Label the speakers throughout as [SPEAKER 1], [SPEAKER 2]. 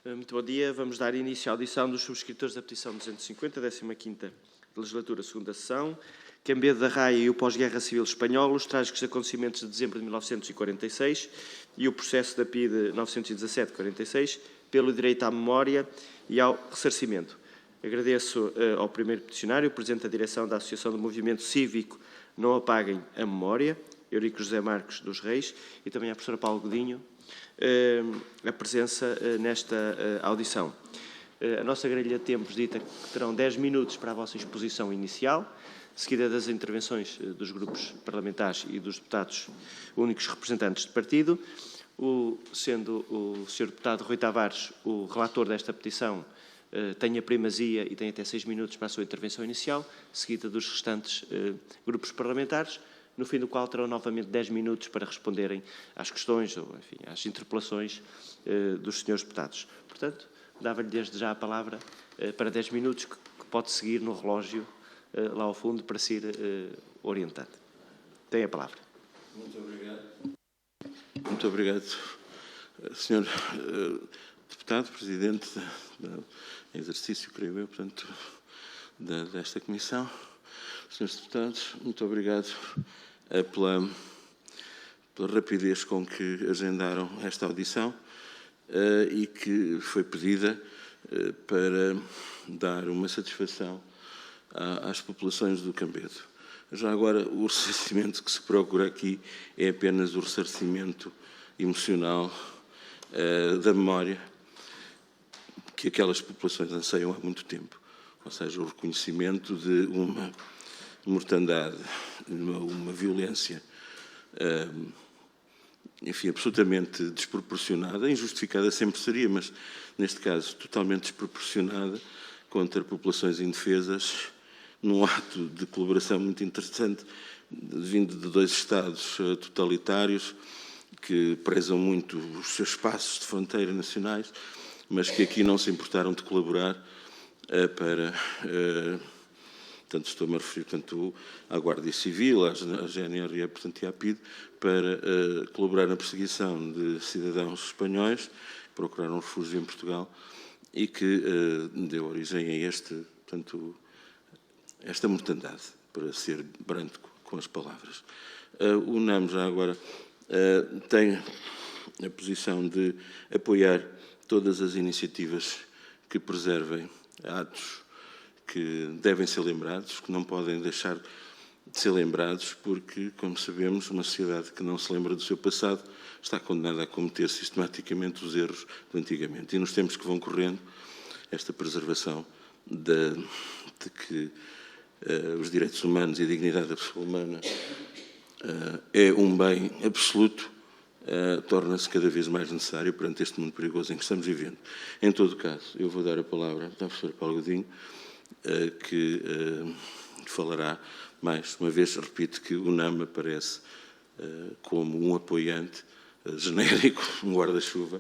[SPEAKER 1] Muito bom dia. Vamos dar início à audição dos subscritores da petição 250, 15ª legislatura, segunda sessão. Cambedo da Raia e o pós-guerra civil espanhol, os trágicos acontecimentos de dezembro de 1946 e o processo da PIDE 917-46 pelo direito à memória e ao ressarcimento. Agradeço ao primeiro peticionário, o Presidente da Direção da Associação do Movimento Cívico Não Apaguem a Memória, Eurico José Marcos dos Reis, e também à professora Paulo Godinho, a presença nesta audição. A nossa grelha de tempos dita que terão 10 minutos para a vossa exposição inicial, seguida das intervenções dos grupos parlamentares e dos deputados únicos representantes de partido. Sendo o Sr. Deputado Rui Tavares o relator desta petição, tem a primazia e tem até 6 minutos para a sua intervenção inicial, seguida dos restantes grupos parlamentares, no fim do qual terão novamente 10 minutos para responderem às questões ou, enfim, às interpelações dos senhores deputados. Portanto, dava-lhe desde já a palavra para 10 minutos, que pode seguir no relógio lá ao fundo para se ir orientando. Tem a palavra.
[SPEAKER 2] Muito obrigado. Muito obrigado, Sr. Deputado, Presidente em exercício, creio eu, portanto, desta Comissão. Senhores Deputados, muito obrigado pela rapidez com que agendaram esta audição e que foi pedida para dar uma satisfação às populações do Cambedo. Já agora, o ressarcimento que se procura aqui é apenas o ressarcimento emocional da memória que aquelas populações anseiam há muito tempo, ou seja, o reconhecimento de uma mortandade, uma violência, enfim, absolutamente desproporcionada, injustificada sempre seria, mas neste caso totalmente desproporcionada contra populações indefesas, num ato de colaboração muito interessante, vindo de dois Estados totalitários, que prezam muito os seus espaços de fronteira nacionais, mas que aqui não se importaram de colaborar para, portanto, estou-me a referir, portanto, à Guarda Civil, à GNR, portanto, e à PIDE, para colaborar na perseguição de cidadãos espanhóis que procuraram refúgio em Portugal e que deu origem a esta mortandade, para ser brando com as palavras. O UNAM já agora tem a posição de apoiar todas as iniciativas que preservem atos que devem ser lembrados, que não podem deixar de ser lembrados, porque, como sabemos, uma sociedade que não se lembra do seu passado está condenada a cometer sistematicamente os erros de antigamente. E nos tempos que vão correndo, esta preservação de que os direitos humanos e a dignidade da pessoa humana é um bem absoluto, torna-se cada vez mais necessário perante este mundo perigoso em que estamos vivendo. Em todo caso, eu vou dar a palavra à professora Paulo Godinho, que falará mais uma vez. Repito que o UNAM aparece como um apoiante genérico, um guarda-chuva,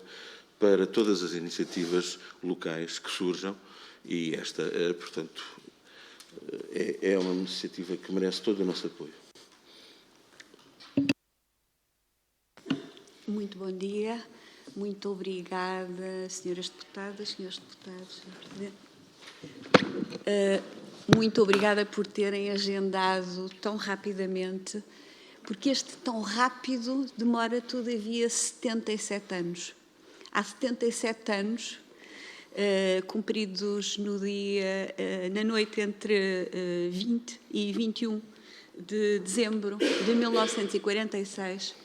[SPEAKER 2] para todas as iniciativas locais que surjam, e esta, portanto, é uma iniciativa que merece todo o nosso apoio.
[SPEAKER 3] Muito bom dia, muito obrigada, senhoras deputadas, senhores deputados, Sr. Presidente. Muito obrigada por terem agendado tão rapidamente, porque este tão rápido demora, todavia, 77 anos. Há 77 anos, cumpridos na noite entre 20 e 21 de dezembro de 1946,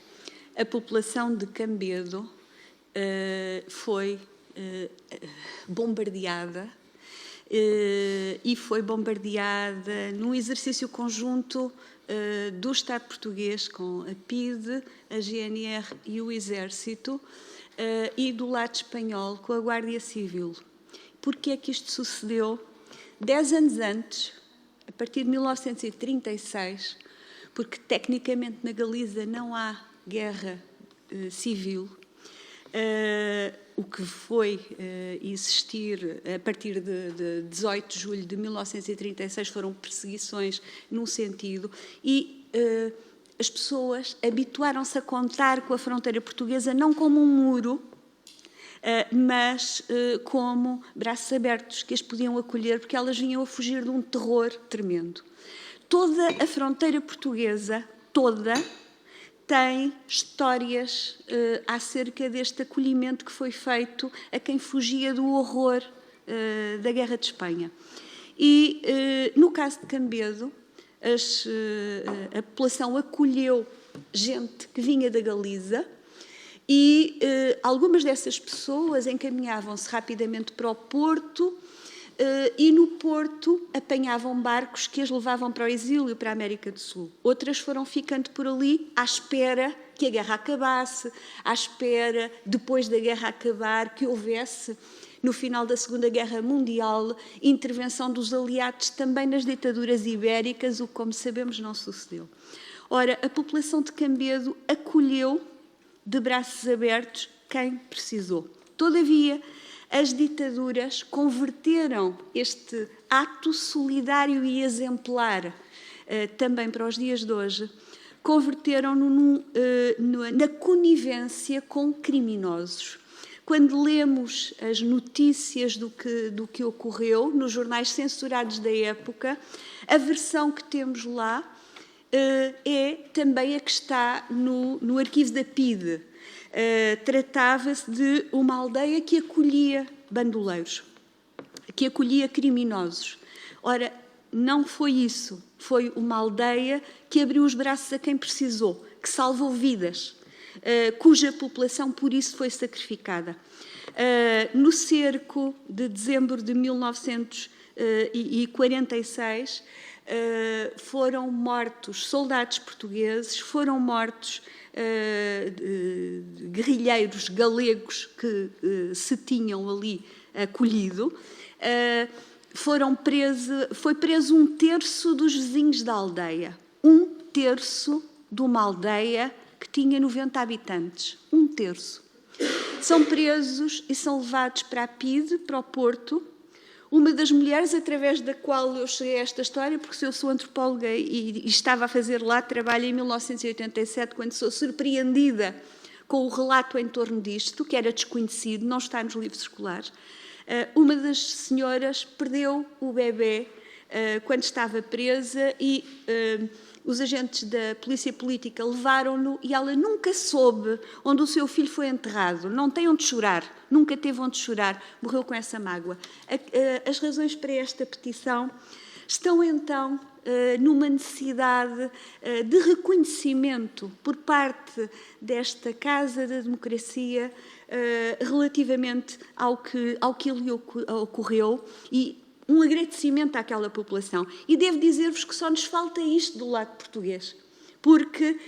[SPEAKER 3] a população de Cambedo foi bombardeada e foi bombardeada num exercício conjunto do Estado português com a PIDE, a GNR e o Exército, e do lado espanhol com a Guarda Civil. Porquê é que isto sucedeu? 10 anos antes, a partir de 1936, porque tecnicamente na Galiza não há guerra civil, o que foi existir a partir de 18 de julho de 1936 foram perseguições num sentido, e as pessoas habituaram-se a contar com a fronteira portuguesa não como um muro, mas como braços abertos que as podiam acolher, porque elas vinham a fugir de um terror tremendo. Toda a fronteira portuguesa, toda, tem histórias acerca deste acolhimento que foi feito a quem fugia do horror da Guerra de Espanha. E, no caso de Cambedo, a população acolheu gente que vinha da Galiza e algumas dessas pessoas encaminhavam-se rapidamente para o Porto e no Porto apanhavam barcos que as levavam para o exílio, para a América do Sul. Outras foram ficando por ali à espera que a guerra acabasse, à espera, depois da guerra acabar, que houvesse, no final da Segunda Guerra Mundial, intervenção dos aliados também nas ditaduras ibéricas, o que, como sabemos, não sucedeu. Ora, a população de Cambedo acolheu de braços abertos quem precisou. Todavia, as ditaduras converteram este ato solidário e exemplar, também para os dias de hoje, converteram-no na conivência com criminosos. Quando lemos as notícias do que ocorreu nos jornais censurados da época, a versão que temos lá é também a que está no arquivo da PIDE. Tratava-se de uma aldeia que acolhia bandoleiros, que acolhia criminosos. Ora, não foi isso. Foi uma aldeia que abriu os braços a quem precisou, que salvou vidas, cuja população, por isso, foi sacrificada. No cerco de dezembro de 1946, foram mortos soldados portugueses, foram mortos guerrilheiros galegos que se tinham ali acolhido. Foi preso 1/3 dos vizinhos da aldeia. 1/3 de uma aldeia que tinha 90 habitantes. 1/3. São presos e são levados para a PIDE, para o Porto. Uma das mulheres através da qual eu cheguei a esta história, porque eu sou antropóloga e estava a fazer lá trabalho em 1987, quando sou surpreendida com o relato em torno disto, que era desconhecido, não está nos livros escolares. Uma das senhoras perdeu o bebê quando estava presa e os agentes da polícia política levaram-no e ela nunca soube onde o seu filho foi enterrado. Não tem onde chorar, nunca teve onde chorar, morreu com essa mágoa. As razões para esta petição estão então numa necessidade de reconhecimento por parte desta Casa da Democracia relativamente ao que lhe ocorreu e um agradecimento àquela população. E devo dizer-vos que só nos falta isto do lado português, porque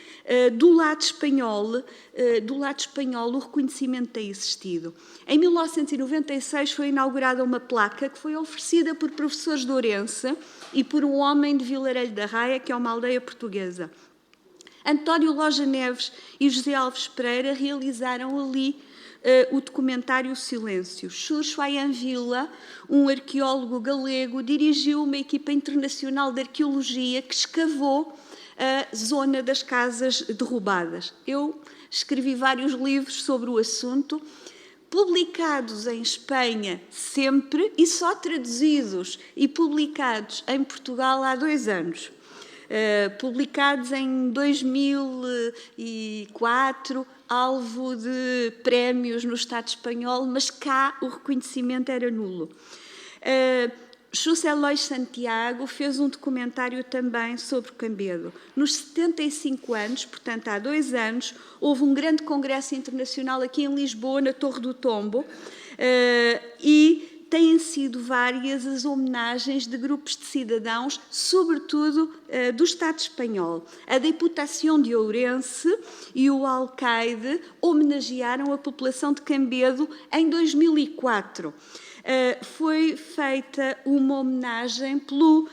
[SPEAKER 3] do lado espanhol o reconhecimento tem existido. Em 1996 foi inaugurada uma placa que foi oferecida por professores de Ourense e por um homem de Vilarelho da Raia, que é uma aldeia portuguesa. António Loja Neves e José Alves Pereira realizaram ali o documentário Silêncio. Xurxo Ayanvila, um arqueólogo galego, dirigiu uma equipa internacional de arqueologia que escavou a zona das casas derrubadas. Eu escrevi vários livros sobre o assunto, publicados em Espanha sempre e só traduzidos e publicados em Portugal há 2 anos. Publicados em 2004, alvo de prémios no Estado espanhol, mas cá o reconhecimento era nulo. José Luís Santiago fez um documentário também sobre Cambedo. Nos 75 anos, portanto há 2 anos, houve um grande congresso internacional aqui em Lisboa, na Torre do Tombo, e têm sido várias as homenagens de grupos de cidadãos, sobretudo do Estado espanhol. A Diputação de Ourense e o Alcaide homenagearam a população de Cambedo em 2004. Foi feita uma homenagem pelo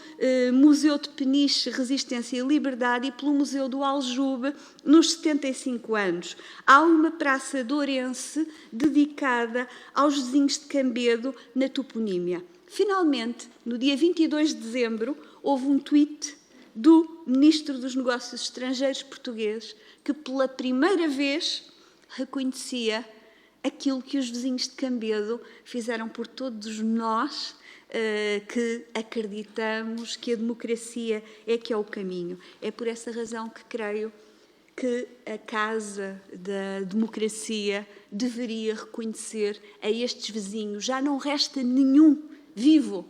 [SPEAKER 3] Museu de Peniche, Resistência e Liberdade e pelo Museu do Aljube nos 75 anos. Há uma praça de Ourense dedicada aos vizinhos de Cambedo na toponímia. Finalmente, no dia 22 de dezembro, houve um tweet do Ministro dos Negócios Estrangeiros português que pela primeira vez reconhecia aquilo que os vizinhos de Cambedo fizeram por todos nós que acreditamos que a democracia é que é o caminho. É por essa razão que creio que a Casa da Democracia deveria reconhecer a estes vizinhos. Já não resta nenhum vivo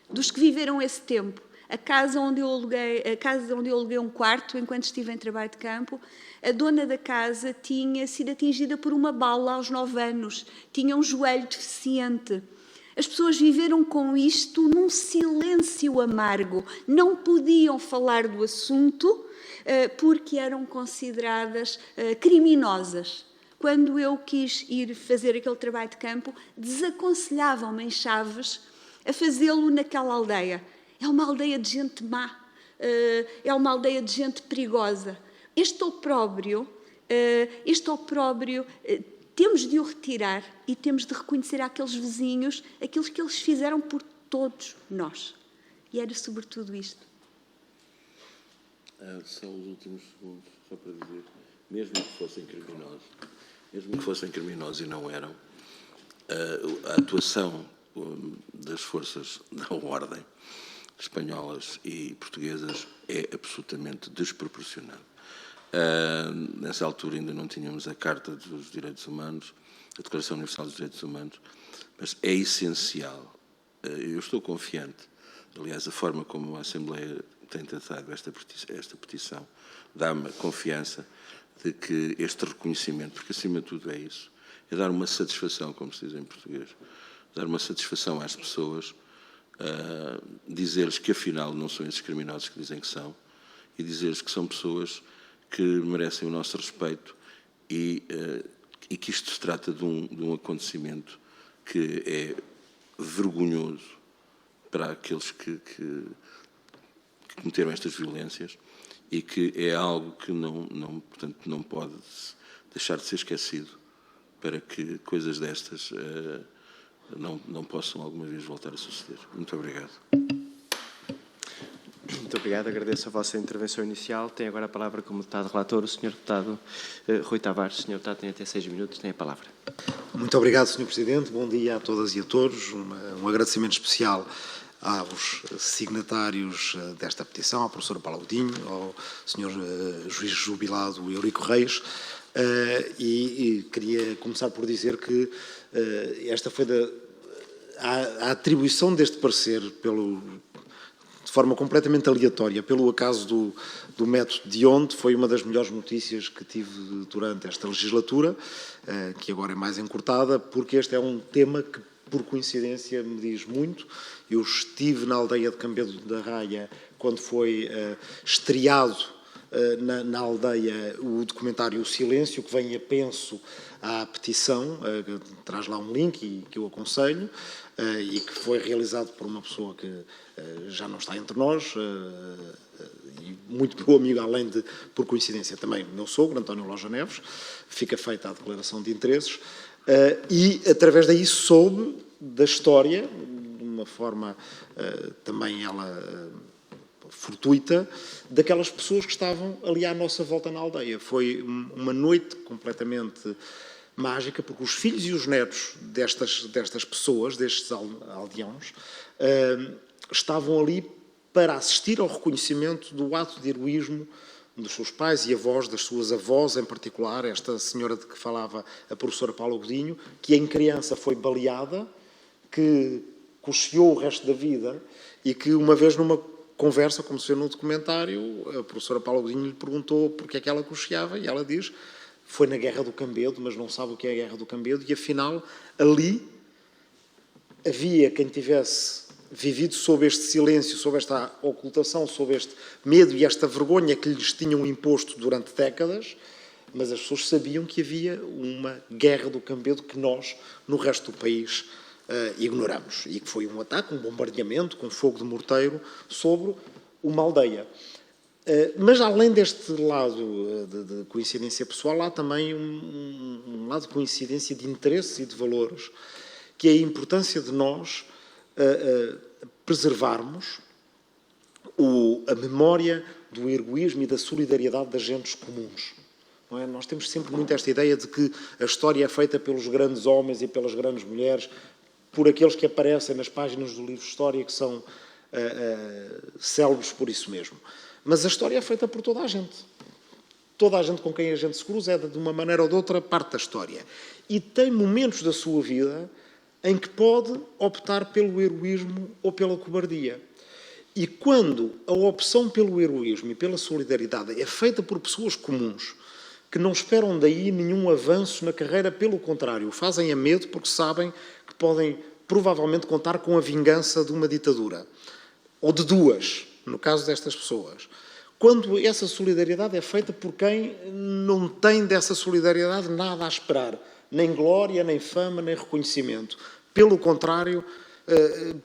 [SPEAKER 3] dos que viveram esse tempo. A casa onde eu aluguei um quarto enquanto estive em trabalho de campo, a dona da casa tinha sido atingida por uma bala aos 9 anos, tinha um joelho deficiente. As pessoas viveram com isto num silêncio amargo, não podiam falar do assunto porque eram consideradas criminosas. Quando eu quis ir fazer aquele trabalho de campo, desaconselhavam-me em Chaves a fazê-lo naquela aldeia. É uma aldeia de gente má, é uma aldeia de gente perigosa. Este opróbrio temos de o retirar e temos de reconhecer àqueles vizinhos aquilo que eles fizeram por todos nós. E era sobretudo isto.
[SPEAKER 2] Só os últimos segundos, só para dizer, mesmo que fossem criminosos e não eram, a atuação das forças da ordem espanholas e portuguesas é absolutamente desproporcionada. Nessa altura ainda não tínhamos a Carta dos Direitos Humanos, a Declaração Universal dos Direitos Humanos, mas é essencial. Eu estou confiante, aliás, a forma como a Assembleia tem tratado esta petição dá-me confiança de que este reconhecimento, porque acima de tudo é isso, é dar uma satisfação, como se diz em português, dar uma satisfação às pessoas, dizer-lhes que afinal não são esses criminosos que dizem que são, e dizer-lhes que são pessoas que merecem o nosso respeito e que isto se trata de um acontecimento que é vergonhoso para aqueles que cometeram estas violências e que é algo que portanto, não pode deixar de ser esquecido para que coisas destas não possam alguma vez voltar a suceder. Muito obrigado.
[SPEAKER 1] Muito obrigado, agradeço a vossa intervenção inicial. Tem agora a palavra como deputado relator o Sr. Deputado Rui Tavares. Sr. Deputado tem até 6 minutos, tem a palavra.
[SPEAKER 4] Muito obrigado, Sr. Presidente. Bom dia a todas e a todos. Um agradecimento especial aos signatários desta petição, à professora Paula Godinho, ao Sr. Juiz Jubilado Eurico Reis, e queria começar por dizer que esta foi a atribuição deste parecer de forma completamente aleatória, pelo acaso do método de ontem, foi uma das melhores notícias que tive durante esta legislatura, que agora é mais encurtada, porque este é um tema que, por coincidência, me diz muito. Eu estive na aldeia de Cambedo da Raia quando foi estreado na aldeia o documentário O Silêncio, que vem a penso à petição, traz lá um link e que eu aconselho, e que foi realizado por uma pessoa que já não está entre nós, e muito meu amigo, além de, por coincidência, também meu sogro, António Loja Neves. Fica feita a declaração de interesses, e através daí soube da história, de uma forma também ela fortuita, daquelas pessoas que estavam ali à nossa volta na aldeia. Foi uma noite completamente mágica, porque os filhos e os netos destas pessoas, destes aldeões, estavam ali para assistir ao reconhecimento do ato de heroísmo dos seus pais e avós, das suas avós em particular, esta senhora de que falava a professora Paula Godinho, que em criança foi baleada, que cocheou o resto da vida e que uma vez numa conversa, como se vê no documentário, a professora Paula Godinho lhe perguntou porque é que ela cocheava e ela diz: foi na Guerra do Cambedo, mas não sabe o que é a Guerra do Cambedo, e afinal ali havia quem tivesse vivido sob este silêncio, sob esta ocultação, sob este medo e esta vergonha que lhes tinham imposto durante décadas, mas as pessoas sabiam que havia uma Guerra do Cambedo que nós, no resto do país, ignoramos, e que foi um ataque, um bombardeamento com fogo de morteiro sobre uma aldeia. Mas além deste lado de coincidência pessoal, há também um lado de coincidência de interesses e de valores, que é a importância de nós preservarmos a memória do heroísmo e da solidariedade das gentes comuns não é? Nós temos sempre muito esta ideia de que a história é feita pelos grandes homens e pelas grandes mulheres, por aqueles que aparecem nas páginas do livro de história, que são célebres por isso mesmo. Mas a história é feita por toda a gente. Toda a gente com quem a gente se cruza é, de uma maneira ou de outra, parte da história. E tem momentos da sua vida em que pode optar pelo heroísmo ou pela cobardia. E quando a opção pelo heroísmo e pela solidariedade é feita por pessoas comuns, que não esperam daí nenhum avanço na carreira, pelo contrário, fazem a medo porque sabem que podem provavelmente contar com a vingança de uma ditadura. Ou de duas, no caso destas pessoas. Quando essa solidariedade é feita por quem não tem dessa solidariedade nada a esperar, nem glória, nem fama, nem reconhecimento. Pelo contrário,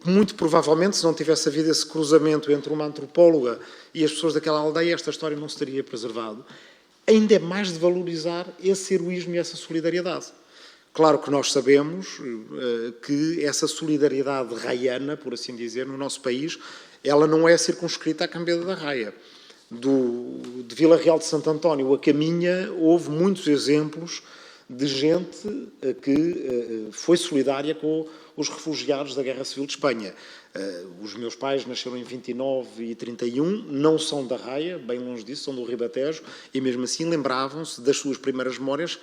[SPEAKER 4] muito provavelmente, se não tivesse havido esse cruzamento entre uma antropóloga e as pessoas daquela aldeia, esta história não se teria preservado. Ainda é mais de valorizar esse heroísmo e essa solidariedade. Claro que nós sabemos que essa solidariedade raiana, por assim dizer, no nosso país, ela não é circunscrita à Cambeda da Raia. De Vila Real de Santo António a Caminha, houve muitos exemplos de gente que foi solidária com os refugiados da Guerra Civil de Espanha. Os meus pais nasceram em 29 e 31, não são da Raia, bem longe disso, são do Ribatejo, e mesmo assim lembravam-se das suas primeiras memórias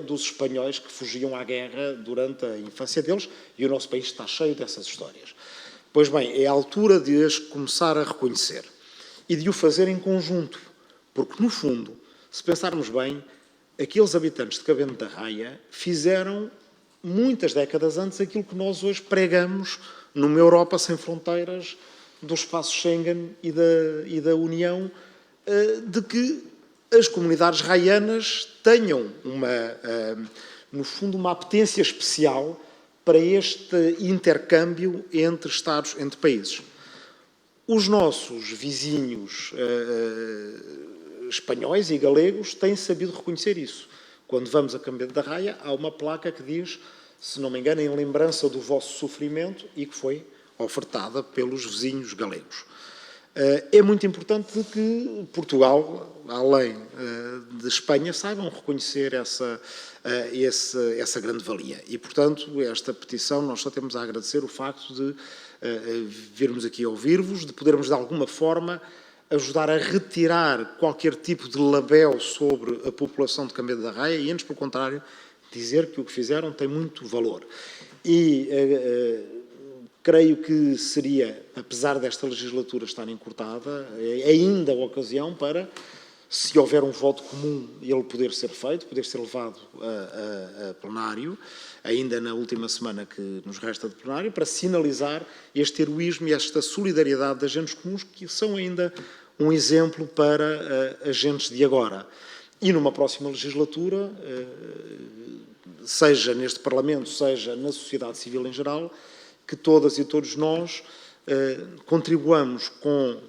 [SPEAKER 4] dos espanhóis que fugiam à guerra durante a infância deles, e o nosso país está cheio dessas histórias. Pois bem, é a altura de as começar a reconhecer e de o fazer em conjunto, porque, no fundo, se pensarmos bem, aqueles habitantes de Cambeda da Raia fizeram, muitas décadas antes, aquilo que nós hoje pregamos numa Europa sem fronteiras, do espaço Schengen e da União, de que as comunidades raianas tenham, no fundo, uma apetência especial para este intercâmbio entre Estados, entre países. Os nossos vizinhos espanhóis e galegos têm sabido reconhecer isso. Quando vamos a Cambeda da Raia, há uma placa que diz, se não me engano, em lembrança do vosso sofrimento, e que foi ofertada pelos vizinhos galegos. É muito importante que Portugal, além de Espanha, saibam reconhecer essa grande valia. E, portanto, esta petição, nós só temos a agradecer o facto de virmos aqui ouvir-vos, de podermos, de alguma forma, ajudar a retirar qualquer tipo de labéu sobre a população de Cambeda da Raia e, antes, pelo contrário, dizer que o que fizeram tem muito valor. E creio que seria, apesar desta legislatura estar encurtada, ainda a ocasião para, se houver um voto comum, ele poder ser feito, poder ser levado a plenário, ainda na última semana que nos resta de plenário, para sinalizar este heroísmo e esta solidariedade de agentes comuns, que são ainda um exemplo para agentes de agora. E numa próxima legislatura, seja neste Parlamento, seja na sociedade civil em geral, que todas e todos nós contribuamos com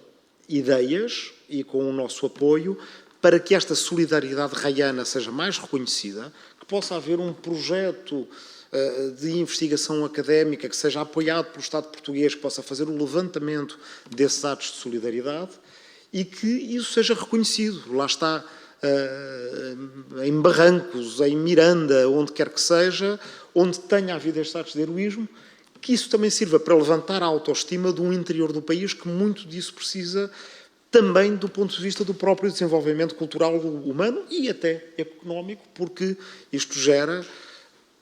[SPEAKER 4] ideias e com o nosso apoio para que esta solidariedade raiana seja mais reconhecida, que possa haver um projeto de investigação académica que seja apoiado pelo Estado português, que possa fazer o levantamento desses atos de solidariedade e que isso seja reconhecido. Lá está, em Barrancos, em Miranda, onde quer que seja, onde tenha havido estes atos de heroísmo, que isso também sirva para levantar a autoestima do interior do país, que muito disso precisa também do ponto de vista do próprio desenvolvimento cultural humano e até económico, porque isto gera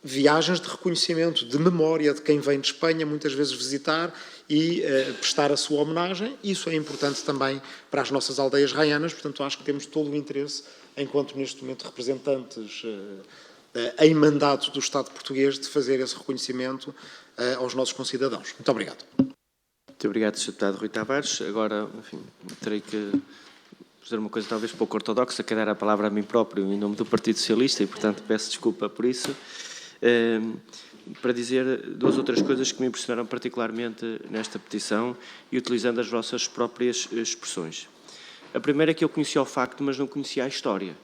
[SPEAKER 4] viagens de reconhecimento, de memória de quem vem de Espanha muitas vezes visitar e prestar a sua homenagem. Isso é importante também para as nossas aldeias raianas, portanto acho que temos todo o interesse, enquanto neste momento representantes em mandato do Estado português, de fazer esse reconhecimento aos nossos concidadãos. Muito obrigado.
[SPEAKER 1] Muito obrigado, Sr. Deputado Rui Tavares. Agora, enfim, terei que dizer uma coisa talvez pouco ortodoxa, que é dar a palavra a mim próprio em nome do Partido Socialista e, portanto, peço desculpa por isso, para dizer duas ou três coisas que me impressionaram particularmente nesta petição e utilizando as vossas próprias expressões. A primeira é que eu conhecia o facto, mas não conhecia a história,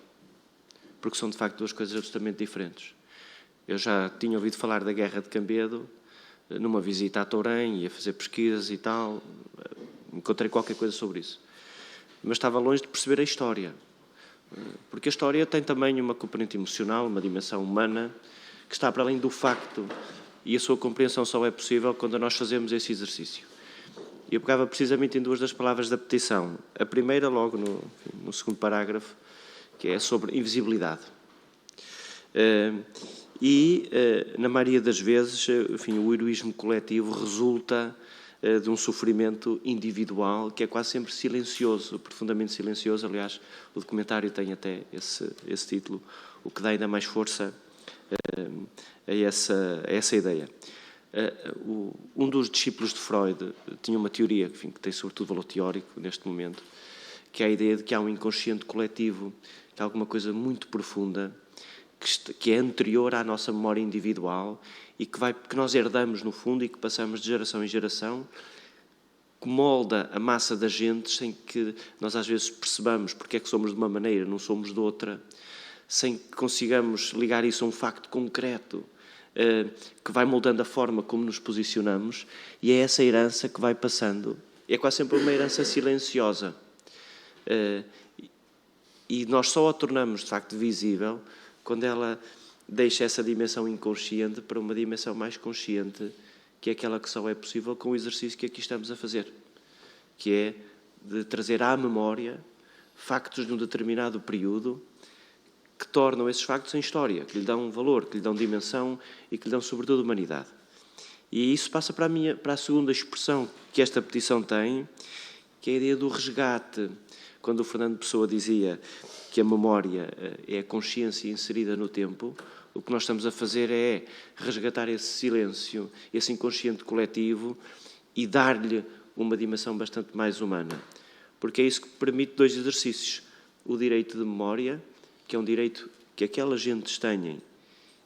[SPEAKER 1] porque são, de facto, duas coisas absolutamente diferentes. Eu já tinha ouvido falar da Guerra de Cambedo, numa visita a Tourém, ia fazer pesquisas e tal, encontrei qualquer coisa sobre isso. Mas estava longe de perceber a história. Porque a história tem também uma componente emocional, uma dimensão humana, que está para além do facto, e a sua compreensão só é possível quando nós fazemos esse exercício. Eu pegava precisamente em duas das palavras da petição. A primeira, logo no segundo parágrafo, que é sobre invisibilidade. Na maioria das vezes, enfim, o heroísmo coletivo resulta de um sofrimento individual que é quase sempre silencioso, profundamente silencioso. Aliás, o documentário tem até esse título, o que dá ainda mais força a essa ideia. Um dos discípulos de Freud tinha uma teoria, enfim, que tem sobretudo valor teórico neste momento, que é a ideia de que há um inconsciente coletivo, que há alguma coisa muito profunda, que é anterior à nossa memória individual e que nós herdamos no fundo e que passamos de geração em geração, que molda a massa da gente sem que nós às vezes percebamos porque é que somos de uma maneira, não somos de outra, sem que consigamos ligar isso a um facto concreto, que vai moldando a forma como nos posicionamos, e é essa herança que vai passando. É quase sempre uma herança silenciosa. E nós só a tornamos, de facto, visível quando ela deixa essa dimensão inconsciente para uma dimensão mais consciente, que é aquela que só é possível com o exercício que aqui estamos a fazer, que é de trazer à memória factos de um determinado período que tornam esses factos em história, que lhe dão valor, que lhe dão dimensão e que lhe dão, sobretudo, humanidade. E isso passa para a segunda expressão que esta petição tem, que é a ideia do resgate. Quando o Fernando Pessoa dizia que a memória é a consciência inserida no tempo, o que nós estamos a fazer é resgatar esse silêncio, esse inconsciente coletivo e dar-lhe uma dimensão bastante mais humana. Porque é isso que permite dois exercícios. O direito de memória, que é um direito que aquelas gentes têm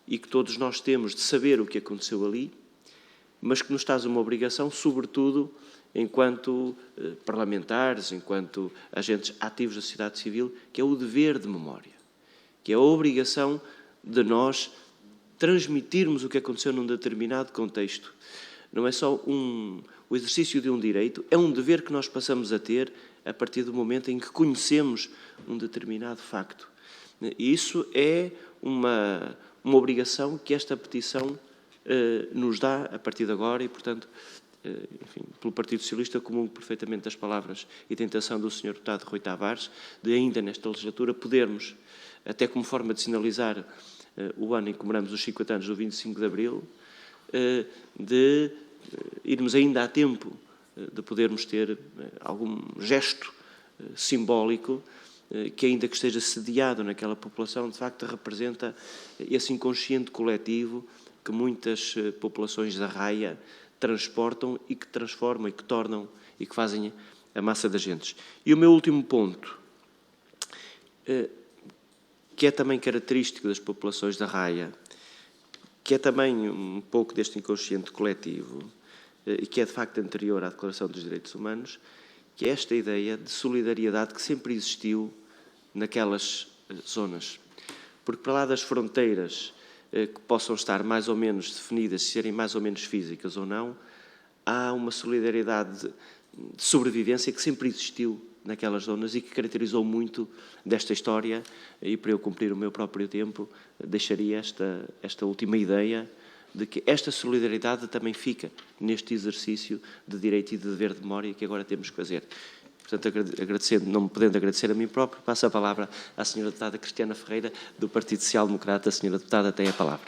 [SPEAKER 1] e que todos nós temos de saber o que aconteceu ali, mas que nos traz uma obrigação, sobretudo, enquanto parlamentares, enquanto agentes ativos da sociedade civil, que é o dever de memória, que é a obrigação de nós transmitirmos o que aconteceu num determinado contexto. Não é só o exercício de um direito, é um dever que nós passamos a ter a partir do momento em que conhecemos um determinado facto. E isso é uma obrigação que esta petição nos dá a partir de agora e, portanto, enfim, pelo Partido Socialista comungo perfeitamente as palavras e da intenção do Sr. Deputado Rui Tavares de ainda nesta legislatura podermos, até como forma de sinalizar o ano em que comemoramos os 50 anos do 25 de Abril, de irmos ainda a tempo de podermos ter algum gesto simbólico que, ainda que esteja sediado naquela população, de facto representa esse inconsciente coletivo que muitas populações da raia transportam e que transformam e que tornam e que fazem a massa das gentes. E o meu último ponto, que é também característico das populações da raia, que é também um pouco deste inconsciente coletivo e que é de facto anterior à Declaração dos Direitos Humanos, que é esta ideia de solidariedade que sempre existiu naquelas zonas. Porque para lá das fronteiras que possam estar mais ou menos definidas, serem mais ou menos físicas ou não, há uma solidariedade de sobrevivência que sempre existiu naquelas zonas e que caracterizou muito desta história, e para eu cumprir o meu próprio tempo, deixaria esta última ideia de que esta solidariedade também fica neste exercício de direito e de dever de memória que agora temos que fazer. Portanto, agradecendo, não me podendo agradecer a mim próprio, passo a palavra à Sra. Deputada Cristiana Ferreira, do Partido Social Democrata. A Sra. Deputada tem a palavra.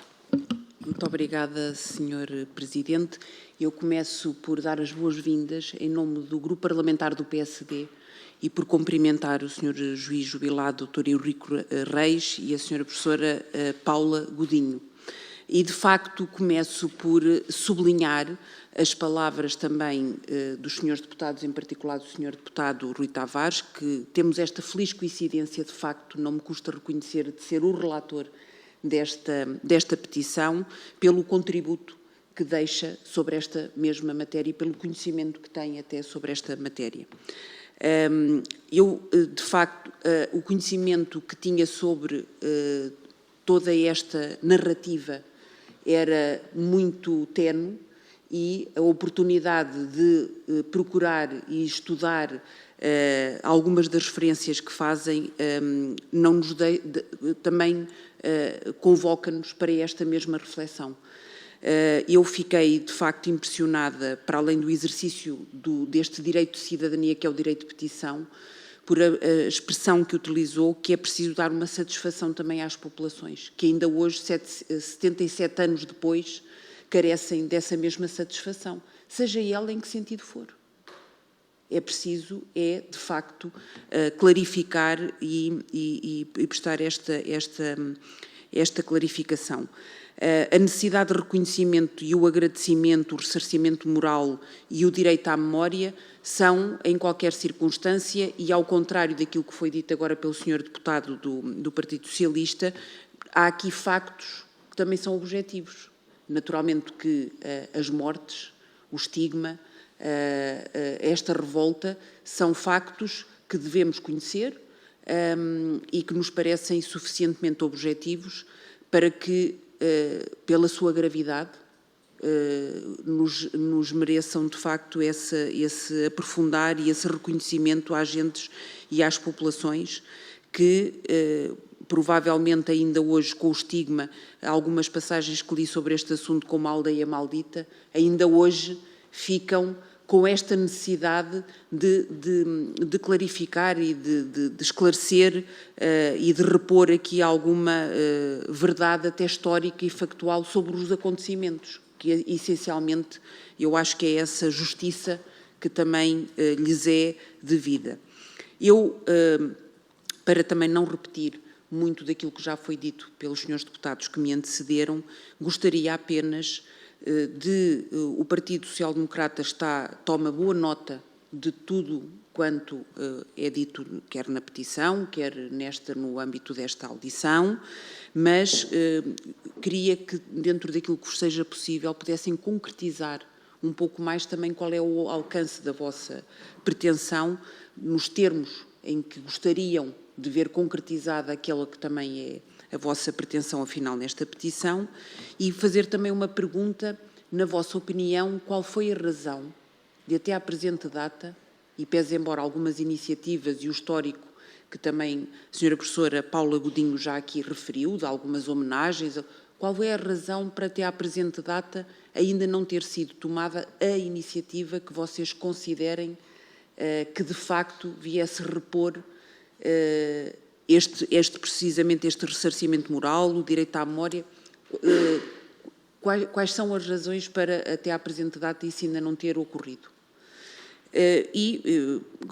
[SPEAKER 5] Muito obrigada, Sr. Presidente. Eu começo por dar as boas-vindas em nome do Grupo Parlamentar do PSD e por cumprimentar o Sr. Juiz Jubilado, Dr. Eurico Reis, e a Sra. Professora Paula Godinho. E, de facto, começo por sublinhar as palavras também dos senhores deputados, em particular do Sr. Deputado Rui Tavares, que temos esta feliz coincidência, de facto, não me custa reconhecer, de ser o relator desta petição, pelo contributo que deixa sobre esta mesma matéria e pelo conhecimento que tem até sobre esta matéria. De facto, o conhecimento que tinha sobre toda esta narrativa era muito tenue e a oportunidade de procurar e estudar algumas das referências que fazem não nos também convoca-nos para esta mesma reflexão. Eu fiquei, de facto, impressionada, para além do exercício deste direito de cidadania, que é o direito de petição, por a expressão que utilizou, que é preciso dar uma satisfação também às populações, que ainda hoje, 77 anos depois, carecem dessa mesma satisfação, seja ela em que sentido for. É preciso, de facto, clarificar e prestar esta clarificação. A necessidade de reconhecimento e o agradecimento, o ressarcimento moral e o direito à memória são, em qualquer circunstância, e ao contrário daquilo que foi dito agora pelo Sr. Deputado do Partido Socialista, há aqui factos que também são objetivos. Naturalmente que as mortes, o estigma, esta revolta, são factos que devemos conhecer e que nos parecem suficientemente objetivos para que, pela sua gravidade, nos mereçam, de facto, esse aprofundar e esse reconhecimento às agentes e às populações que, provavelmente ainda hoje, com o estigma, algumas passagens que li sobre este assunto, como a aldeia maldita, ainda hoje ficam com esta necessidade de clarificar e de esclarecer e de repor aqui alguma verdade até histórica e factual sobre os acontecimentos, que essencialmente eu acho que é essa justiça que também lhes é devida. Eu, para também não repetir muito daquilo que já foi dito pelos senhores deputados que me antecederam, gostaria apenas o Partido Social Democrata toma boa nota de tudo quanto é dito, quer na petição, quer no âmbito desta audição, mas queria que, dentro daquilo que vos seja possível, pudessem concretizar um pouco mais também qual é o alcance da vossa pretensão, nos termos em que gostariam de ver concretizada aquela que também é a vossa pretensão, afinal, nesta petição, e fazer também uma pergunta, na vossa opinião, qual foi a razão de, até à presente data, e pese embora algumas iniciativas e o histórico que também a senhora professora Paula Godinho já aqui referiu, de algumas homenagens, qual é a razão para, até à presente data, ainda não ter sido tomada a iniciativa que vocês considerem que, de facto, viesse repor precisamente este ressarcimento moral, o direito à memória? Quais são as razões para, até à presente data, isso ainda não ter ocorrido?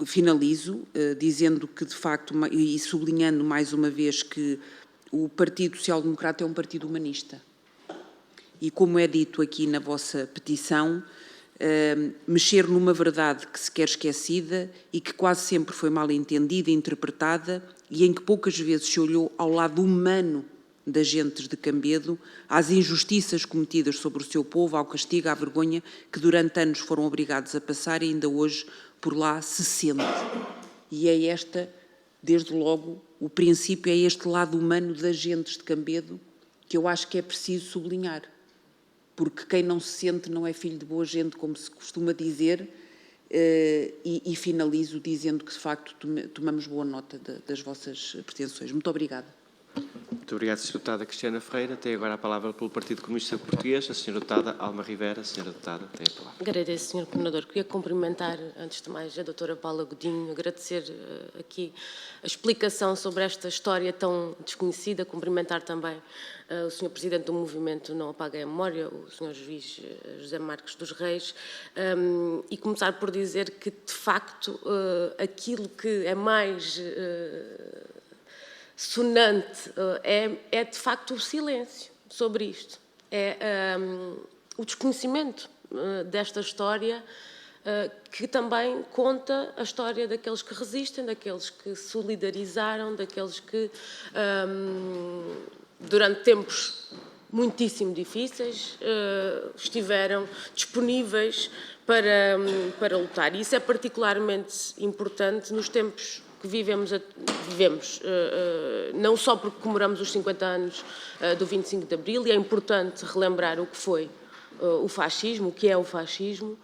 [SPEAKER 5] Finalizo dizendo que, de facto, e sublinhando mais uma vez que o Partido Social Democrata é um partido humanista. E, como é dito aqui na vossa petição, mexer numa verdade que se quer esquecida e que quase sempre foi mal entendida e interpretada e em que poucas vezes se olhou ao lado humano das gentes de Cambedo, às injustiças cometidas sobre o seu povo, ao castigo, à vergonha que durante anos foram obrigados a passar e ainda hoje por lá se sente. E é desde logo, o princípio é este lado humano das gentes de Cambedo que eu acho que é preciso sublinhar. Porque quem não se sente não é filho de boa gente, como se costuma dizer, e finalizo dizendo que, de facto, tomamos boa nota das vossas pretensões. Muito obrigada.
[SPEAKER 1] Muito obrigado, Sra. Deputada Cristiana Ferreira. Tem agora a palavra pelo Partido Comunista Português, a Sra. Deputada Alma Rivera. Sra. Deputada, tem a palavra.
[SPEAKER 6] Agradeço, Sr. Coordenador. Queria cumprimentar, antes de mais, a doutora Paula Godinho, agradecer aqui a explicação sobre esta história tão desconhecida, cumprimentar também o Sr. Presidente do Movimento Não Apaguem a Memória, o Sr. Juiz José Marques dos Reis, e começar por dizer que, de facto, aquilo que é mais sonante é de facto o silêncio sobre isto, é o desconhecimento desta história que também conta a história daqueles que resistem, daqueles que solidarizaram, daqueles que durante tempos muitíssimo difíceis estiveram disponíveis para lutar. E isso é particularmente importante nos tempos que vivemos, não só porque comemoramos os 50 anos do 25 de Abril, e é importante relembrar o que foi o fascismo, o que é o fascismo,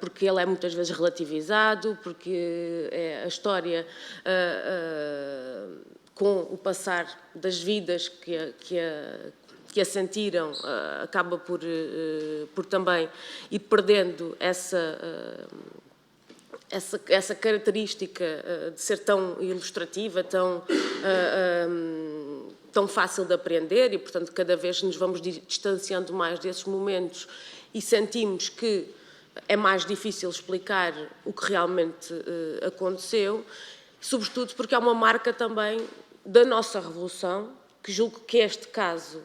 [SPEAKER 6] porque ele é muitas vezes relativizado, porque a história, com o passar das vidas que a sentiram, acaba por também ir perdendo essa característica de ser tão ilustrativa, tão fácil de aprender, e, portanto, cada vez nos vamos distanciando mais desses momentos e sentimos que é mais difícil explicar o que realmente aconteceu, sobretudo porque é uma marca também da nossa Revolução, que julgo que este caso,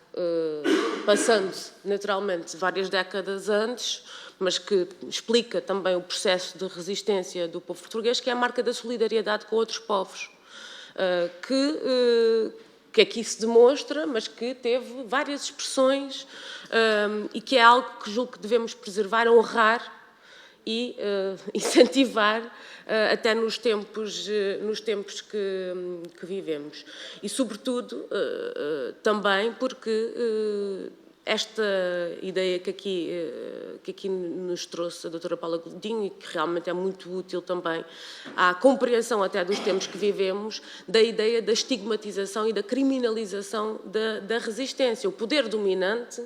[SPEAKER 6] passando naturalmente várias décadas antes, mas que explica também o processo de resistência do povo português, que é a marca da solidariedade com outros povos, que aqui se demonstra, mas que teve várias expressões, e que é algo que julgo que devemos preservar, honrar e incentivar até nos tempos que vivemos. E, sobretudo, também porque esta ideia que aqui nos trouxe a doutora Paula Godinho, e que realmente é muito útil também à compreensão até dos tempos que vivemos, da ideia da estigmatização e da criminalização da resistência. O poder dominante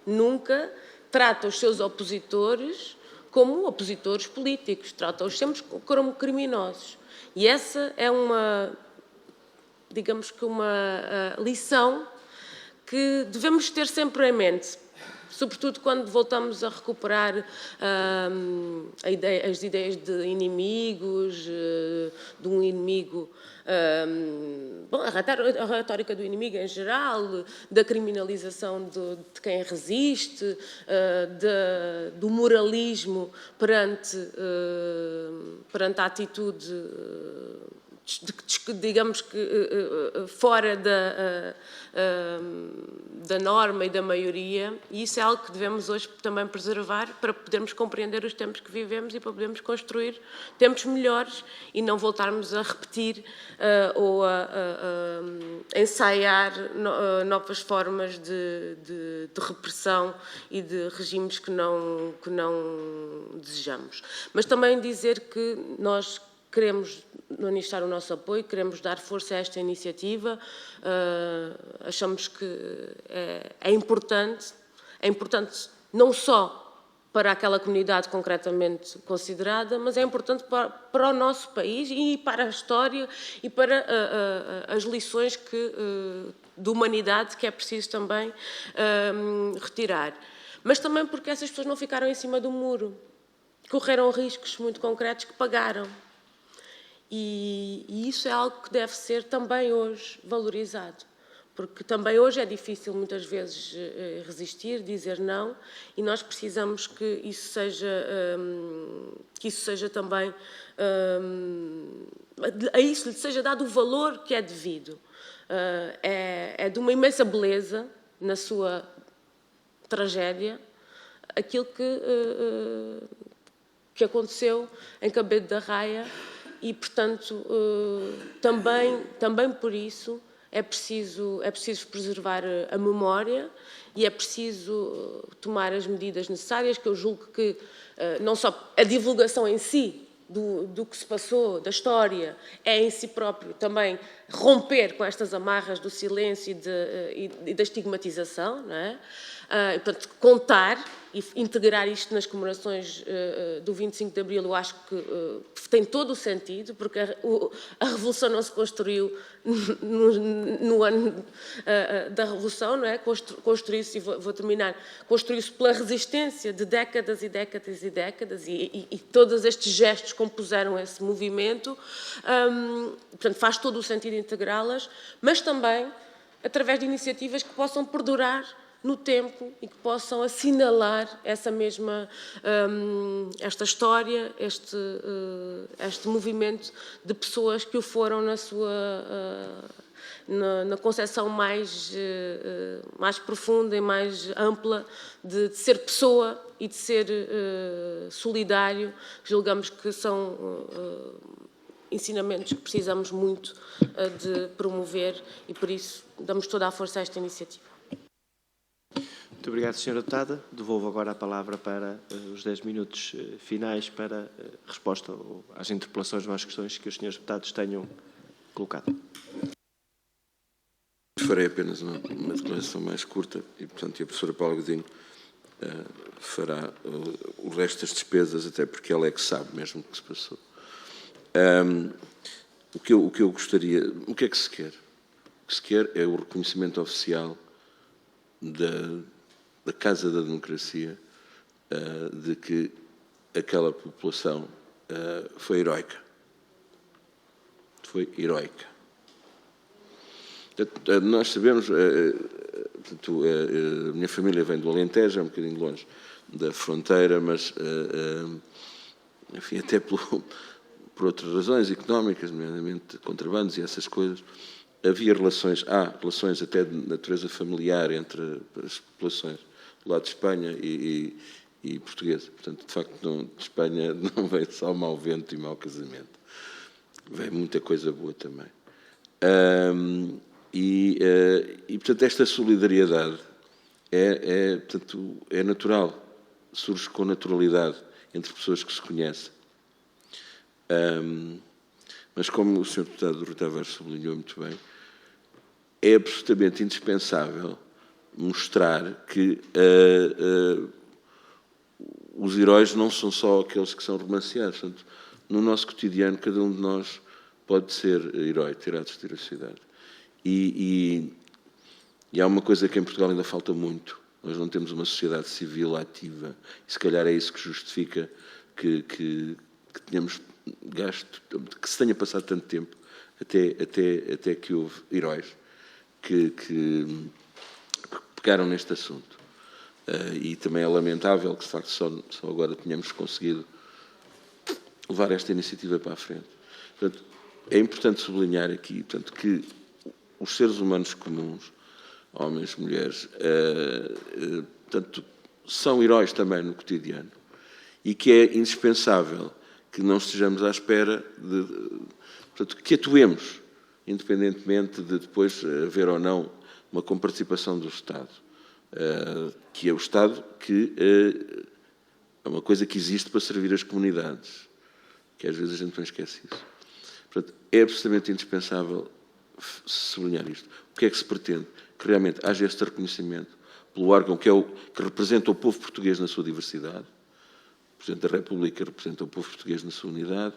[SPEAKER 6] nunca trata os seus opositores como opositores políticos, trata-os sempre como criminosos. E essa é digamos que uma lição que devemos ter sempre em mente, sobretudo quando voltamos a recuperar as ideias de inimigos, de um inimigo, a retórica do inimigo em geral, da criminalização de quem resiste, do moralismo perante a atitude, digamos que fora da norma e da maioria, e isso é algo que devemos hoje também preservar para podermos compreender os tempos que vivemos e para podermos construir tempos melhores e não voltarmos a repetir ou a ensaiar novas formas de repressão e de regimes que não desejamos. Mas também dizer que nós queremos manifestar o nosso apoio, queremos dar força a esta iniciativa, achamos que é importante não só para aquela comunidade concretamente considerada, mas é importante para o nosso país e para a história e para as lições de humanidade que é preciso também retirar. Mas também porque essas pessoas não ficaram em cima do muro, correram riscos muito concretos que pagaram. E isso é algo que deve ser também hoje valorizado, porque também hoje é difícil muitas vezes resistir, dizer não, e nós precisamos que isso seja também, a isso lhe seja dado o valor que é devido. É de uma imensa beleza na sua tragédia aquilo que aconteceu em Cabedo da Raia. E, portanto, também por isso é preciso preservar a memória e é preciso tomar as medidas necessárias, que eu julgo que não só a divulgação em si do que se passou, da história, é em si próprio também romper com estas amarras do silêncio e da estigmatização, não é? E, portanto, contar e integrar isto nas comemorações do 25 de Abril, eu acho que tem todo o sentido, porque a Revolução não se construiu no ano da Revolução, não é? Construiu-se, e vou terminar, construiu-se pela resistência de décadas e décadas e décadas, e todos estes gestos compuseram esse movimento, portanto, faz todo o sentido integrá-las, mas também através de iniciativas que possam perdurar no tempo e que possam assinalar essa mesma, esta história, este movimento de pessoas que o foram na concepção mais profunda e mais ampla de ser pessoa e de ser solidário. Julgamos que são ensinamentos que precisamos muito de promover e, por isso, damos toda a força a esta iniciativa.
[SPEAKER 2] Muito
[SPEAKER 1] Muito obrigado, Sra. Deputada. Devolvo agora a palavra para os 10 minutos finais para resposta às interpelações ou às questões que os senhores deputados tenham colocado.
[SPEAKER 2] Farei apenas uma declaração mais curta e, portanto, a professora Paula Godinho fará o resto das despesas, até porque ela é que sabe mesmo o que se passou. O que eu gostaria... O que é que se quer? O que se quer é o reconhecimento oficial da Casa da Democracia de que aquela população foi heroica. Foi heroica. Nós sabemos, portanto, a minha família vem do Alentejo, é um bocadinho longe da fronteira, mas, enfim, até por outras razões económicas, nomeadamente contrabandos e essas coisas, há relações até de natureza familiar entre as populações do lado de Espanha e portuguesa. Portanto, de facto, de Espanha não veio só mau vento e mau casamento. Veio muita coisa boa também. Portanto, esta solidariedade é natural, surge com naturalidade entre pessoas que se conhecem. Mas, como o Sr. Deputado Rui Tavares sublinhou muito bem, é absolutamente indispensável mostrar que os heróis não são só aqueles que são romanceados. Portanto, no nosso cotidiano, cada um de nós pode ser herói, ter atos de heroicidade. E há uma coisa que em Portugal ainda falta muito. Nós não temos uma sociedade civil ativa. E se calhar é isso que justifica que tenhamos gasto, que se tenha passado tanto tempo até que houve heróis que pegaram neste assunto. E também é lamentável que, de facto, só agora tenhamos conseguido levar esta iniciativa para a frente. Portanto, é importante sublinhar aqui, portanto, que os seres humanos comuns, homens, mulheres, portanto, são heróis também no cotidiano e que é indispensável que não estejamos à espera portanto, que atuemos, independentemente de depois haver ou não uma comparticipação do Estado, que é o Estado que é uma coisa que existe para servir as comunidades, que às vezes a gente não esquece isso. Portanto, é absolutamente indispensável sublinhar isto. O que é que se pretende? Que realmente haja este reconhecimento pelo órgão que representa o povo português na sua diversidade. O Presidente da República representa o povo português na sua unidade.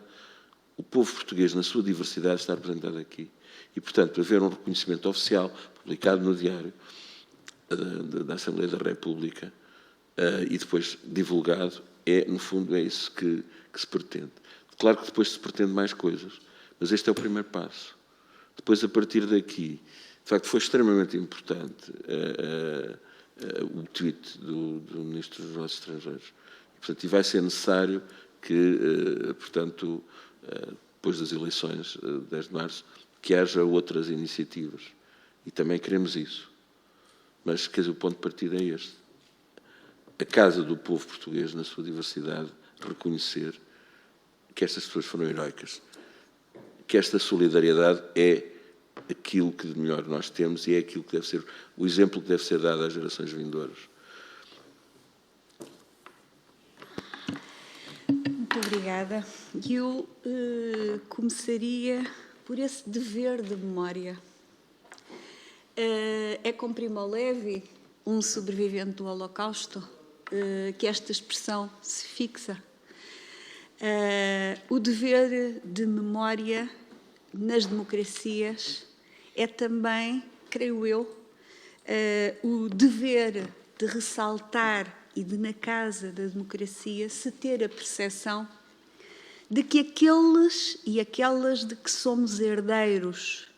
[SPEAKER 2] O povo português na sua diversidade está representado aqui. E, portanto, haver um reconhecimento oficial, publicado no Diário da Assembleia da República e depois divulgado, no fundo, é isso que se pretende. Claro que depois se pretende mais coisas, mas este é o primeiro passo. Depois, a partir daqui, de facto, foi extremamente importante o tweet do Ministro dos Negócios Estrangeiros. E vai ser necessário que, portanto, depois das eleições, 10 de março, que haja outras iniciativas. E também queremos isso. Mas, quer dizer, o ponto de partida é este. A Casa do Povo Português, na sua diversidade, reconhecer que estas pessoas foram heroicas. Que esta solidariedade é aquilo que de melhor nós temos e é aquilo que deve ser, o exemplo que deve ser dado às gerações vindouras.
[SPEAKER 3] Muito obrigada. Eu começaria por esse dever de memória. É com Primo Levi, um sobrevivente do Holocausto, que esta expressão se fixa. O dever de memória nas democracias é também, creio eu, o dever de ressaltar e de, na Casa da Democracia, se ter a percepção de que aqueles e aquelas de que somos herdeiros,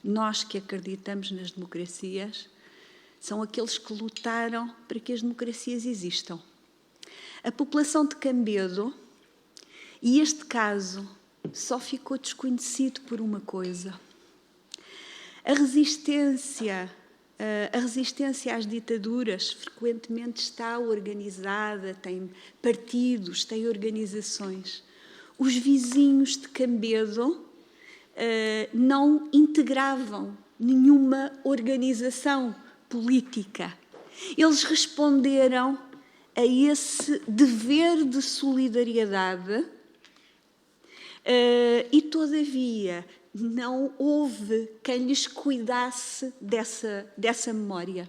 [SPEAKER 3] nós que acreditamos nas democracias, são aqueles que lutaram para que as democracias existam. A população de Cambedo, e este caso só ficou desconhecido por uma coisa. A resistência às ditaduras frequentemente está organizada, tem partidos, tem organizações. Os vizinhos de Cambedo não integravam nenhuma organização política Eles responderam a esse dever de solidariedade e, todavia, não houve quem lhes cuidasse dessa memória.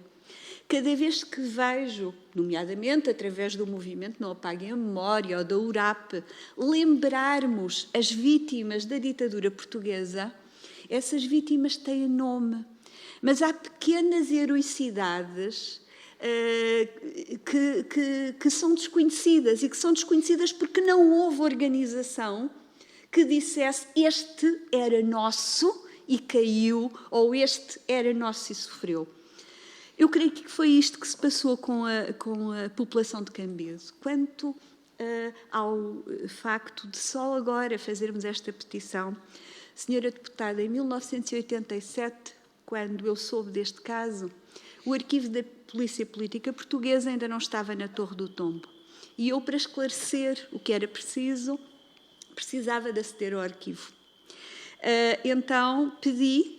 [SPEAKER 3] Cada vez que vejo, nomeadamente através do movimento Não Apaguem a Memória ou da URAP, lembrarmos as vítimas da ditadura portuguesa, essas vítimas têm nome, mas há pequenas heroicidades que são desconhecidas, e que são desconhecidas porque não houve organização que dissesse este era nosso e caiu, ou este era nosso e sofreu. Eu creio que foi isto que se passou com a população de Cambedo. Quanto ao facto de só agora fazermos esta petição, senhora deputada, em 1987, quando eu soube deste caso, o arquivo da Polícia Política Portuguesa ainda não estava na Torre do Tombo. E eu, para esclarecer o que era preciso, precisava de aceder ao arquivo. Então, pedi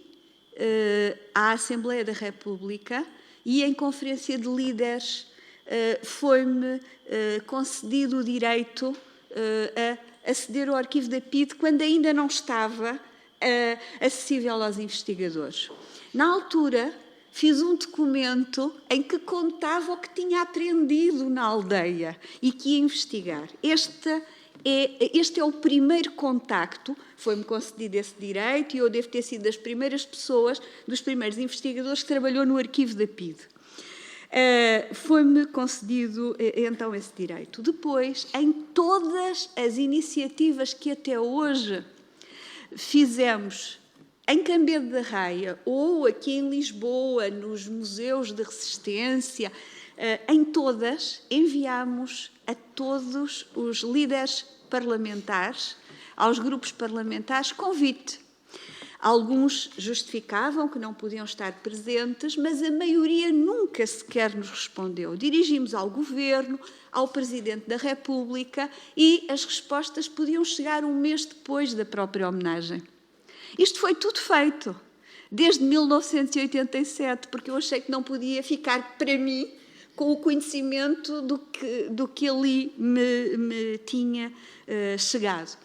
[SPEAKER 3] à Assembleia da República e, em conferência de líderes, foi-me concedido o direito a aceder ao arquivo da PIDE quando ainda não estava acessível aos investigadores. Na altura, fiz um documento em que contava o que tinha aprendido na aldeia e que ia investigar. Este é o primeiro contacto, foi-me concedido esse direito e eu devo ter sido das primeiras pessoas, dos primeiros investigadores que trabalhou no arquivo da PIDE. Foi-me concedido então esse direito. Depois, em todas as iniciativas que até hoje fizemos em Cambedo da Raia ou aqui em Lisboa, nos museus de resistência, em todas enviámos a todos os líderes parlamentares, aos grupos parlamentares, convite. Alguns justificavam que não podiam estar presentes, mas a maioria nunca sequer nos respondeu. Dirigimos ao Governo, ao Presidente da República e as respostas podiam chegar um mês depois da própria homenagem. Isto foi tudo feito desde 1987, porque eu achei que não podia ficar para mim com o conhecimento do que ali me tinha chegado.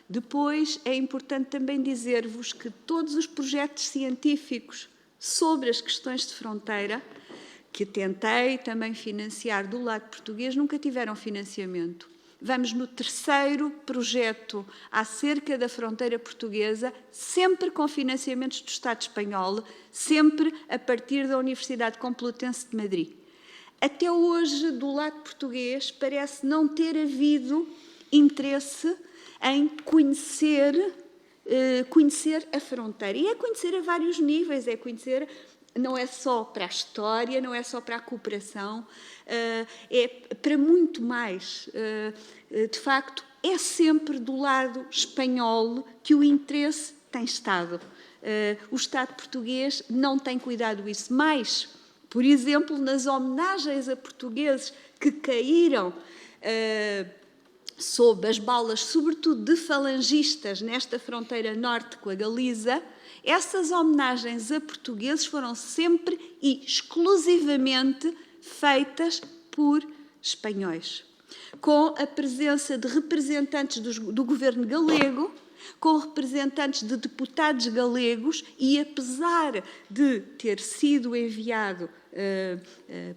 [SPEAKER 3] Depois, é importante também dizer-vos que todos os projetos científicos sobre as questões de fronteira, que tentei também financiar do lado português, nunca tiveram financiamento. Vamos no terceiro projeto acerca da fronteira portuguesa, sempre com financiamentos do Estado espanhol, sempre a partir da Universidade Complutense de Madrid. Até hoje, do lado português, parece não ter havido interesse em conhecer a fronteira. E é conhecer a vários níveis, é conhecer, não é só para a história, não é só para a cooperação, é para muito mais. De facto, é sempre do lado espanhol que o interesse tem estado. O Estado português não tem cuidado isso. Mais, por exemplo, nas homenagens a portugueses que caíram sob as balas, sobretudo de falangistas, nesta fronteira norte com a Galiza, essas homenagens a portugueses foram sempre e exclusivamente feitas por espanhóis, com a presença de representantes do governo galego, com representantes de deputados galegos e, apesar de ter sido enviado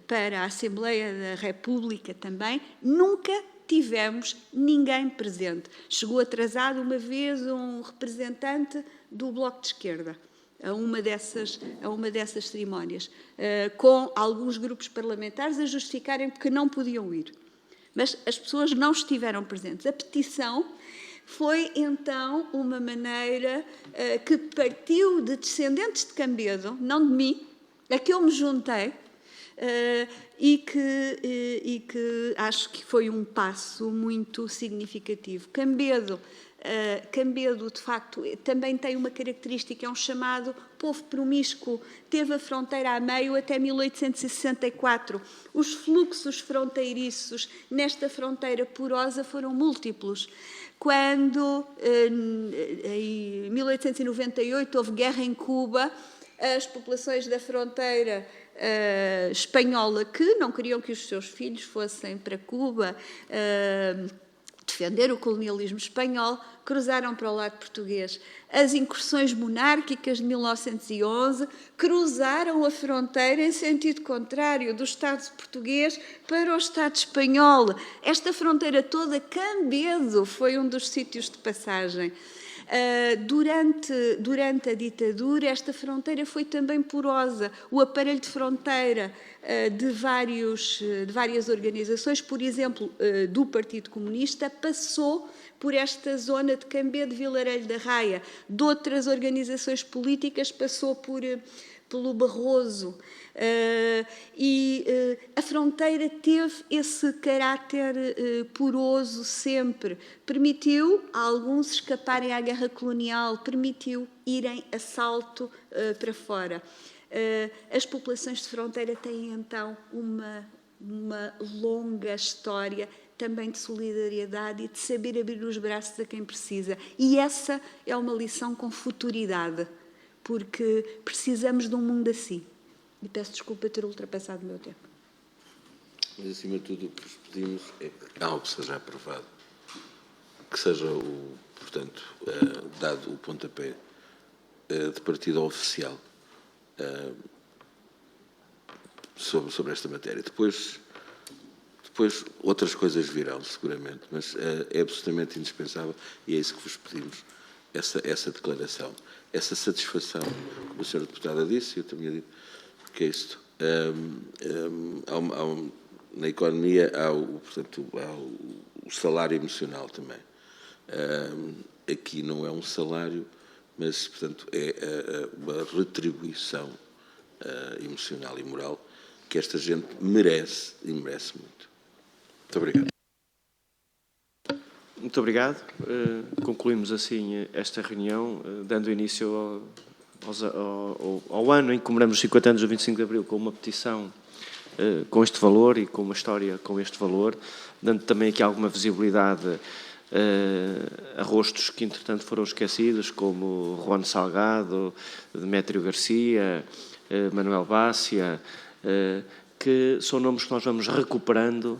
[SPEAKER 3] para a Assembleia da República também, nunca tivemos ninguém presente. Chegou atrasado uma vez um representante do Bloco de Esquerda a uma dessas cerimónias, com alguns grupos parlamentares a justificarem porque não podiam ir. Mas as pessoas não estiveram presentes. A petição foi, então, uma maneira que partiu de descendentes de Cambedo, não de mim, a que eu me juntei, e que acho que foi um passo muito significativo. Cambedo, de facto, também tem uma característica, é um chamado povo promíscuo, teve a fronteira a meio até 1864. Os fluxos fronteiriços nesta fronteira porosa foram múltiplos. Quando, em 1898, houve guerra em Cuba, as populações da fronteira espanhola que não queriam que os seus filhos fossem para Cuba defender o colonialismo espanhol, cruzaram para o lado português. As incursões monárquicas de 1911 cruzaram a fronteira em sentido contrário, do Estado português para o Estado espanhol. Esta fronteira toda, Cambedo, foi um dos sítios de passagem. Durante a ditadura, esta fronteira foi também porosa. O aparelho de fronteira de várias organizações, por exemplo, do Partido Comunista, passou por esta zona de Cambedo, Vilarelho da Raia. De outras organizações políticas, passou pelo Barroso. A fronteira teve esse caráter poroso sempre. Permitiu a alguns escaparem à guerra colonial, permitiu irem a salto para fora. As populações de fronteira têm, então, uma longa história também de solidariedade e de saber abrir os braços a quem precisa. E essa é uma lição com futuridade, porque precisamos de um mundo assim. E peço desculpa ter ultrapassado o meu tempo.
[SPEAKER 2] Mas, acima de tudo, o que vos pedimos é que algo seja aprovado, que seja, portanto, dado o pontapé de partida oficial sobre esta matéria. Depois outras coisas virão, seguramente, mas é absolutamente indispensável, e é isso que vos pedimos, essa declaração, essa satisfação, como a senhora deputada disse, eu também dito, que é isto. Na economia há o salário emocional também. Aqui não é um salário, mas, portanto, é uma retribuição emocional e moral que esta gente merece, e merece muito. Muito obrigado.
[SPEAKER 1] Muito obrigado. Concluímos assim esta reunião, dando início ao ano em que comemoramos os 50 anos do 25 de Abril com uma petição com este valor e com uma história com este valor, dando também aqui alguma visibilidade a rostos que, entretanto, foram esquecidos, como Juan Salgado, Demétrio Garcia, Manuel Bácia, que são nomes que nós vamos recuperando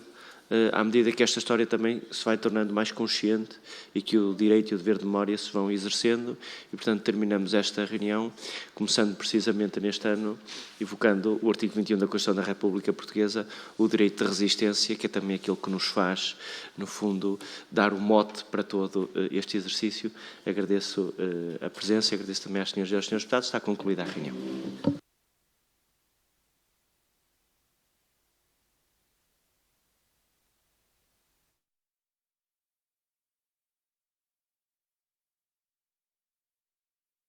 [SPEAKER 1] à medida que esta história também se vai tornando mais consciente e que o direito e o dever de memória se vão exercendo. E, portanto, terminamos esta reunião, começando precisamente neste ano, evocando o artigo 21 da Constituição da República Portuguesa, o direito de resistência, que é também aquilo que nos faz, no fundo, dar o mote para todo este exercício. Agradeço a presença, agradeço também às senhoras e aos senhores deputados. Está concluída a reunião.